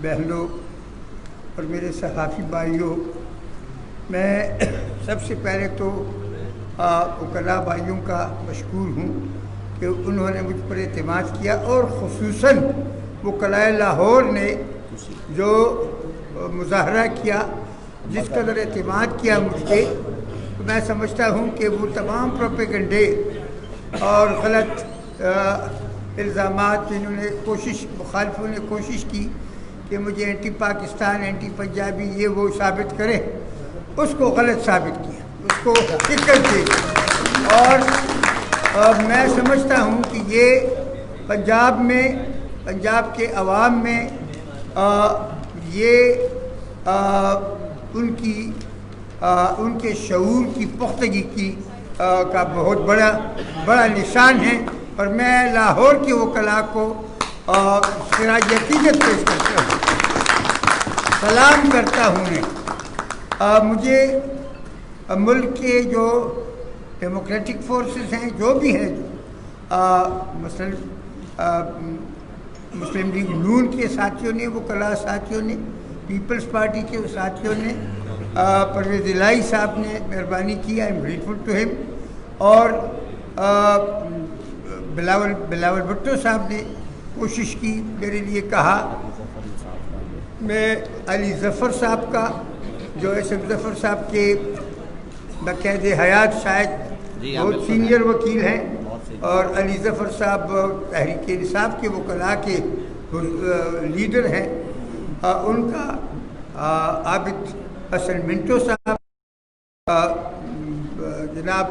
بہنوں اور میرے صحافی بھائیوں، میں سب سے پہلے تو وکلاء بھائیوں کا مشکور ہوں کہ انہوں نے مجھ پر اعتماد کیا، اور خصوصاً وکلاء لاہور نے جو مظاہرہ کیا، جس قدر اعتماد کیا مجھ پہ، تو میں سمجھتا ہوں کہ وہ تمام پروپیگنڈے اور غلط الزامات جنہوں نے مخالفوں نے کوشش کی کہ مجھے اینٹی پاکستان، اینٹی پنجابی یہ وہ ثابت کرے، اس کو غلط ثابت کیا، اس کو حقیقت دی۔ اور میں سمجھتا ہوں کہ یہ پنجاب کے عوام میں یہ ان کے شعور کی پختگی کا بہت بڑا نشان ہے، اور میں لاہور کے وکلاء کو خراج عقیدت پیش کرتا ہوں، سلام کرتا ہوں۔ مجھے ملک کے جو ڈیموکریٹک فورسز ہیں، جو بھی ہیں، مثلا مسلم لیگ نون کے ساتھیوں نے، وکلاء ساتھیوں نے، پیپلز پارٹی کے ساتھیوں نے، پرویز الہی صاحب نے مہربانی کی، آئی ایم گریٹفل ٹو ہم، اور بلاول بھٹو صاحب نے کوشش کی، میرے لیے کہا۔ میں علی ظفر صاحب کا، جو ایس ایم ظفر صاحب کے بقید حیات شاید بہت سینئر وکیل ہیں، اور علی ظفر صاحب تحریک انصاف کے وکلاء کے لیڈر ہیں، ان کا، عابد حسن منٹو صاحب، جناب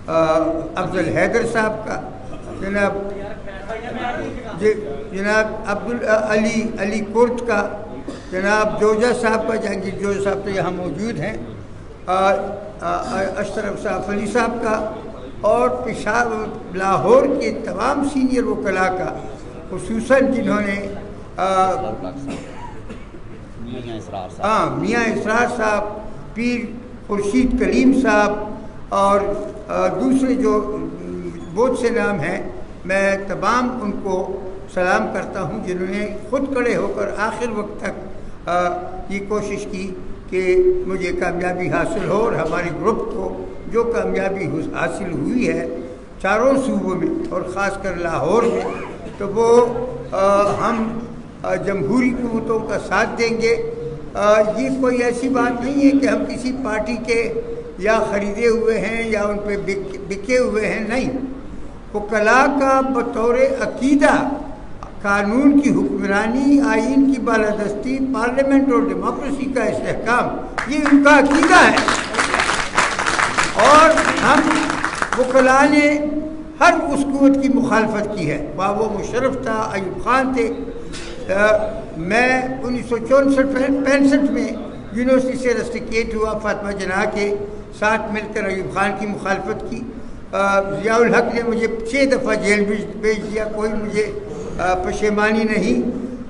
افضل حیدر صاحب کا، جناب علی کرد کا، جناب جوجا صاحب کا، جہانگیر جوجا صاحب تو یہاں موجود ہیں، اشرف صاحب علی صاحب کا، اور لاہور کے تمام سینئر وکلاء کا، خصوصاً جنہوں نے میاں اسرار صاحب، پیر خورشید کلیم صاحب، اور دوسرے جو بہت سے نام ہیں، میں تمام ان کو سلام کرتا ہوں، جنہوں نے خود کھڑے ہو کر آخر وقت تک یہ کوشش کی کہ مجھے کامیابی حاصل ہو، اور ہمارے گروپ کو جو کامیابی حاصل ہوئی ہے چاروں صوبوں میں اور خاص کر لاہور میں، تو وہ ہم جمہوری قوتوں کا ساتھ دیں گے۔ یہ کوئی ایسی بات نہیں ہے کہ ہم کسی پارٹی کے یا خریدے ہوئے ہیں یا ان پہ بکے ہوئے ہیں، نہیں۔ وکلاء کا بطور عقیدہ قانون کی حکمرانی، آئین کی بالادستی، پارلیمنٹ اور ڈیموکریسی کا استحکام، یہ ان کا عقیدہ ہے، اور ہم وکلاء نے ہر اس قوت کی مخالفت کی ہے، وہ مشرف تھا، ایوب خان تھے۔ میں 1964-65 میں یونیورسٹی سے رسٹیکیٹ ہوا، فاطمہ جناح کے ساتھ مل کر ایوب خان کی مخالفت کی۔ ضیاء الحق نے مجھے 6 دفعہ جیل بھیج دیا، کوئی مجھے پشیمانی نہیں،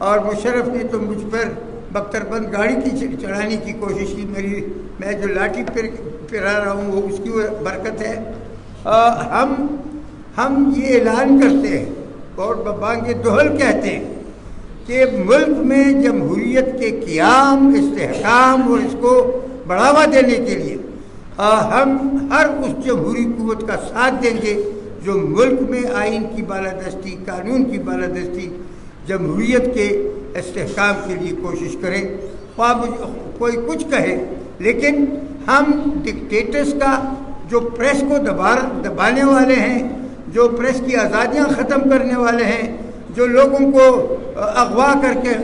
اور مشرف نے تو مجھ پر بختر بند گاڑی کی چڑھانے کی کوشش کی، میں جو لاٹھی پھرا رہا ہوں وہ اس کی برکت ہے۔ ہم یہ اعلان کرتے ہیں اور ببانگ دہل کہتے ہیں کہ ملک میں جمہوریت کے قیام، استحکام اور اس کو بڑھاوا دینے کے لیے ہم ہر اس جمہوری قوت کا ساتھ دیں گے جو ملک میں آئین کی بالادستی، قانون کی بالادستی، جمہوریت کے استحکام کے لیے کوشش کرے، کوئی کچھ کہے، لیکن ہم ڈکٹیٹرز کا، جو پریس کو دبانے والے ہیں، جو پریس کی آزادیاں ختم کرنے والے ہیں، جو لوگوں کو اغوا کر کے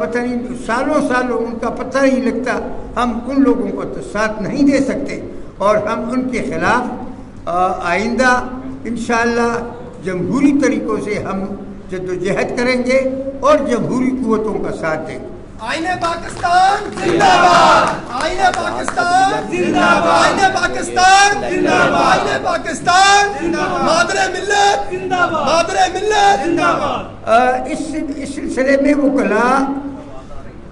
پتہ نہیں سالوں ان کا پتہ نہیں لگتا، ہم ان لوگوں کو ساتھ نہیں دے سکتے، اور ہم ان کے خلاف آئندہ انشاءاللہ جمہوری طریقوں سے ہم جد و جہد کریں گے اور جمہوری قوتوں کا ساتھ دیں گے۔ آئین پاکستان زندہ باد، آئین پاکستان زندہ باد، آئین پاکستان زندہ باد، آئین پاکستان زندہ باد، مادر ملت زندہ باد، مادر ملت زندہ باد۔ اس سلسلے میں وکلاء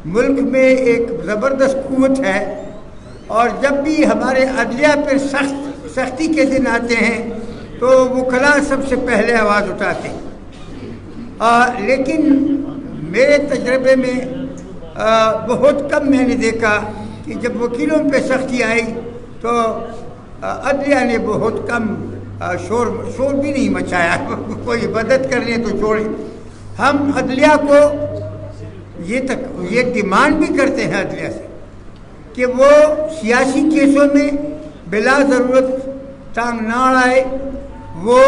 ملک میں ایک زبردست قوت ہے، اور جب بھی ہمارے عدلیہ پر سختی کے دن آتے ہیں تو وکلاء سب سے پہلے آواز اٹھاتے ہیں، لیکن میرے تجربے میں بہت کم میں نے دیکھا کہ جب وکیلوں پہ سختی آئی تو عدلیہ نے بہت کم شور بھی نہیں مچایا کوئی مدد کرنے تو چھوڑے. ہم عدلیہ کو یہ ڈیمانڈ بھی کرتے ہیں عدلیہ سے کہ وہ سیاسی کیسوں میں بلا ضرورت ٹانگ نہ اڑائے. وہ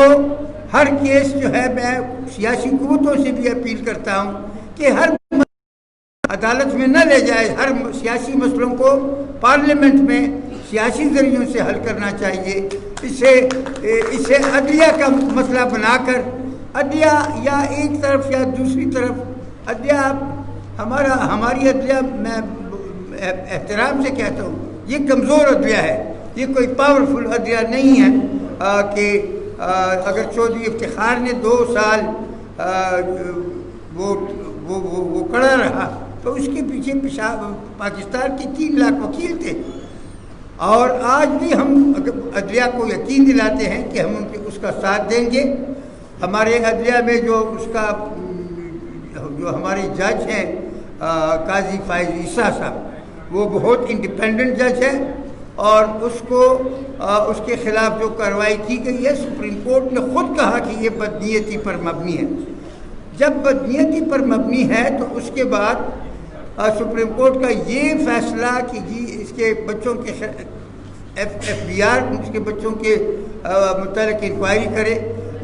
ہر کیس جو ہے میں سیاسی قوتوں سے بھی اپیل کرتا ہوں کہ ہر عدالت میں نہ لے جائے. ہر سیاسی مسئلوں کو پارلیمنٹ میں سیاسی ذریعوں سے حل کرنا چاہیے. اسے عدلیہ کا مسئلہ بنا کر عدلیہ یا ایک طرف یا دوسری طرف عدلیہ ہماری عدلیہ میں احترام سے کہتا ہوں یہ کمزور عدلیہ ہے. یہ کوئی پاورفل عدلیہ نہیں ہے کہ اگر چودھری افتخار نے 2 سال وہ کڑا رہا تو اس کے پیچھے پاکستان کے 3 لاکھ وکیل تھے. اور آج بھی ہم عدلیہ کو یقین دلاتے ہیں کہ ہم اس کا ساتھ دیں گے. ہمارے عدلیہ میں جو ہمارے جج ہیں قاضی فائز عیسیٰ صاحب وہ بہت انڈیپینڈنٹ جج ہے اور اس کے خلاف جو کارروائی کی گئی ہے سپریم کورٹ نے خود کہا کہ یہ بدنیتی پر مبنی ہے. جب بدنیتی پر مبنی ہے تو اس کے بعد سپریم کورٹ کا یہ فیصلہ کہ جی اس کے بچوں کے FBR اس کے بچوں کے متعلق انکوائری کرے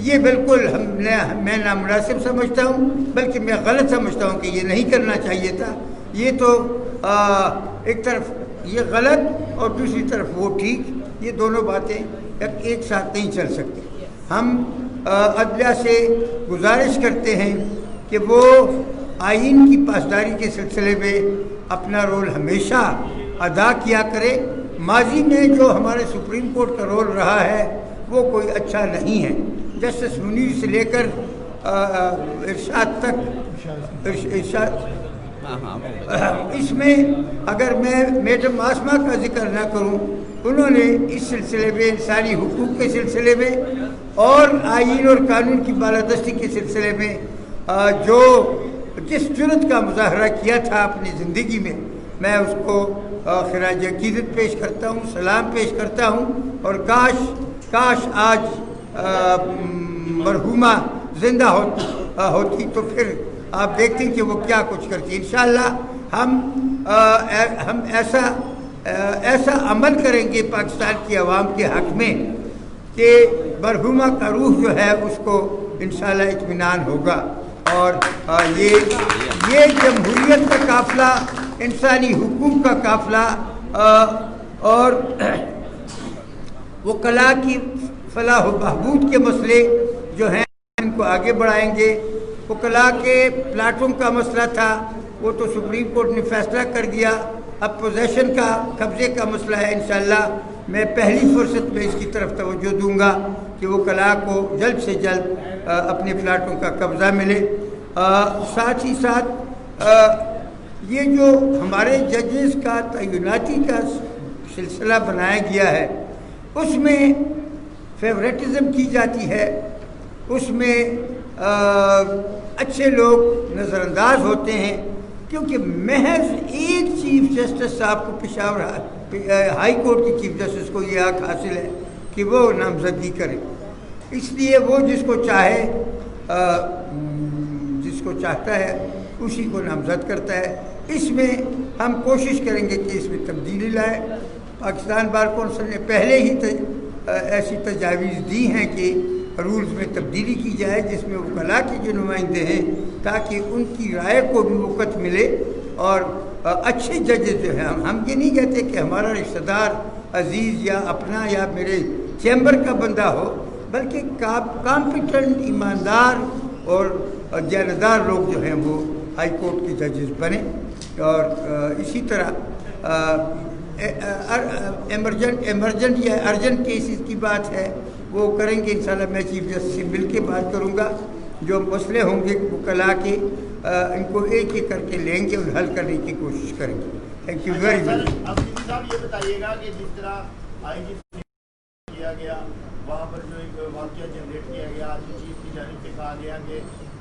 یہ بالکل میں نامناسب سمجھتا ہوں بلکہ میں غلط سمجھتا ہوں کہ یہ نہیں کرنا چاہیے تھا. یہ تو ایک طرف یہ غلط اور دوسری طرف وہ ٹھیک یہ دونوں باتیں ایک ساتھ نہیں چل سکتی. ہم عدلیہ سے گزارش کرتے ہیں کہ وہ آئین کی پاسداری کے سلسلے میں اپنا رول ہمیشہ ادا کیا کرے. ماضی میں جو ہمارے سپریم کورٹ کا رول رہا ہے وہ کوئی اچھا نہیں ہے. جسٹس منیر سے لے کر ارشاد تک اس میں اگر میں میڈم آسما کا ذکر نہ کروں انہوں نے اس سلسلے میں انسانی حقوق کے سلسلے میں اور آئین اور قانون کی بالادستی کے سلسلے میں جس جرأت کا مظاہرہ کیا تھا اپنی زندگی میں اس کو خراج عقیدت پیش کرتا ہوں, سلام پیش کرتا ہوں. اور کاش آج مرحومہ زندہ ہوتی تو پھر آپ دیکھتے ہیں کہ وہ کیا کچھ کرتی. انشاءاللہ ہم ایسا عمل کریں گے پاکستان کی عوام کے حق میں کہ مرحومہ کا روح جو ہے اس کو انشاءاللہ اطمینان ہوگا. اور یہ جمہوریت کا قافلہ, انسانی حقوق کا قافلہ اور وکلاء کی فلاح و بہبود کے مسئلے جو ہیں ان کو آگے بڑھائیں گے. وکلاء کے پلاٹوں کا مسئلہ تھا وہ تو سپریم کورٹ نے فیصلہ کر دیا. اب پوزیشن کا قبضے کا مسئلہ ہے. انشاءاللہ میں پہلی فرصت میں اس کی طرف توجہ دوں گا کہ وکلاء کو جلد سے جلد اپنے پلاٹوں کا قبضہ ملے. ساتھ ہی ساتھ یہ جو ہمارے ججز کا تعیناتی کا سلسلہ بنایا گیا ہے اس میں فیورٹزم کی جاتی ہے. اس میں اچھے لوگ نظر انداز ہوتے ہیں کیونکہ محض ایک چیف جسٹس صاحب کو پشاور ہائی کورٹ کی چیف جسٹس کو یہ حق حاصل ہے کہ وہ نامزدگی کرے. اس لیے وہ جس کو چاہتا ہے اسی کو نامزد کرتا ہے. اس میں ہم کوشش کریں گے کہ اس میں تبدیلی لائے. پاکستان بار کونسل نے پہلے ہی ایسی تجاویز دی ہیں کہ رولز میں تبدیلی کی جائے جس میں وکلاء کے جو نمائندے ہیں تاکہ ان کی رائے کو بھی وقت ملے اور اچھے ججز جو ہیں. ہم یہ نہیں کہتے کہ ہمارا رشتہ دار عزیز یا اپنا یا میرے چیمبر کا بندہ ہو بلکہ کامپیٹنٹ ایماندار اور دیانتدار لوگ جو ہیں وہ ہائی کورٹ کے ججز بنیں. اور اسی طرح ایمرجنٹ یا ارجنٹ کیسز کی بات ہے وہ کریں گے انشاءاللہ. میں چیف جسٹس سے مل کے بات کروں گا. جو مسئلے ہوں گے وکلاء کے ان کو ایک ایک کر کے لیں گے اور حل کرنے کی کوشش کریں گے. Thank you very much. صاحب یہ بتائیے گا کہ جس طرح آئی جی کیا گیا وہاں پر جو ایک واقعہ جنریٹ کیا گیا آج چیف کی جانب سے کہا گیا کہ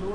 2